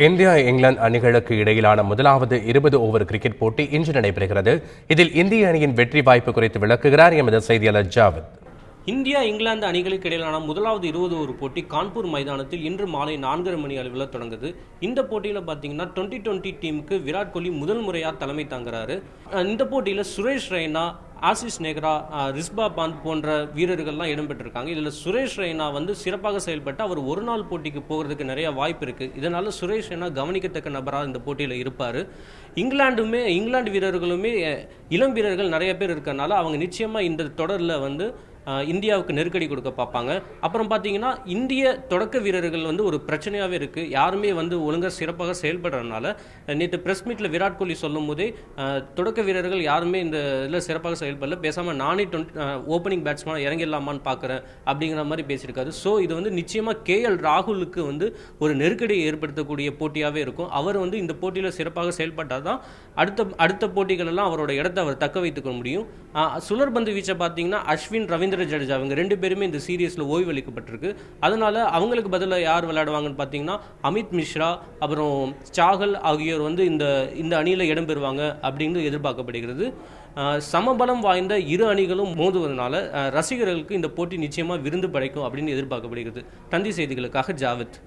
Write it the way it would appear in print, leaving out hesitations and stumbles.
India England அணிகளுக்கு இடையிலான முதலாவது 20 ஓவர் கிரிக்கெட் போட்டி இன்று நடைபெறுகிறது. இதில் இந்திய அணியின் வெற்றி வாய்ப்பு குறித்து விளக்குகிறார் எமது செய்தியாளர் ஜாவத். இந்தியா இங்கிலாந்து அணிகளுக்கு இடையிலான முதலாவது 20 ஓவர் போட்டி கான்பூர் மைதானத்தில் இன்று மாலை 4:30 மணி அளவில் தொடங்குது. இந்த போட்டியில் பார்த்தீங்கன்னா 2020 டீமுக்கு விராட் கோலி முதல் முறையாக தலைமை தாங்குறாரு. இந்த போட்டியில் சுரேஷ் ரெய்னா, ஆசிஸ் நேக்ரா, ரிஸ்பா பந்த் போன்ற வீரர்கள்லாம் இடம்பெற்றிருக்காங்க. இதில் சுரேஷ் ரெய்னா சிறப்பாக செயல்பட்டு அவர் ஒரு நாள் போட்டிக்கு போகிறதுக்கு நிறைய வாய்ப்பு இருக்குது. இதனால சுரேஷ் ரெய்னா கவனிக்கத்தக்க நபராக இந்த போட்டியில் இருப்பார். இங்கிலாந்து வீரர்களுமே இளம் வீரர்கள் நிறைய பேர் இருக்கறனால அவங்க நிச்சயமாக இந்த தொடரில் இந்தியாவுக்கு நெருக்கடி கொடுக்க பார்ப்பாங்க. அப்புறம் பார்த்தீங்கன்னா இந்திய தொடக்க வீரர்கள் ஒரு பிரச்சனையாகவே இருக்குது. யாருமே ஒழுங்காக சிறப்பாக செயல்படுறதுனால நேற்று ப்ரெஸ் மீட்டில் விராட் கோலி சொல்லும் போதே தொடக்க வீரர்கள் யாருமே இந்த இதில் சிறப்பாக செயல்படல, பேசாமல் நானே ஓப்பனிங் பேட்ஸ்மேன் இறங்கிடலாமான்னு பார்க்குறேன் அப்படிங்கிற மாதிரி பேசியிருக்காரு. ஸோ இது நிச்சயமாக KL ராகுலுக்கு ஒரு நெருக்கடியை ஏற்படுத்தக்கூடிய போட்டியாகவே இருக்கும். அவர் இந்த போட்டியில் சிறப்பாக செயல்பட்டால் தான் அடுத்த போட்டிகளெல்லாம் அவரோட இடத்தை அவர் தக்க வைத்துக்க முடியும். சுழற்பந்து வீச்சை பார்த்தீங்கன்னா அஸ்வின், ரவீந்திர ஜடேஜா அவங்க 2 பேருமே இந்த சீரீஸில் ஓய்வளிக்கப்பட்டிருக்கு. அதனால அவங்களுக்கு பதிலாக யார் விளையாடுவாங்கன்னு பார்த்தீங்கன்னா அமித் மிஸ்ரா, அப்புறம் சாகல் ஆகியோர் இந்த அணியில் இடம்பெறுவாங்க அப்படின்னு எதிர்பார்க்கப்படுகிறது. சமபலம் வாய்ந்த இரு அணிகளும் மோதுவதனால ரசிகர்களுக்கு இந்த போட்டி நிச்சயமாக விருந்து படைக்கும் அப்படின்னு எதிர்பார்க்கப்படுகிறது. தந்தி செய்திகளுக்காக ஜாவத்.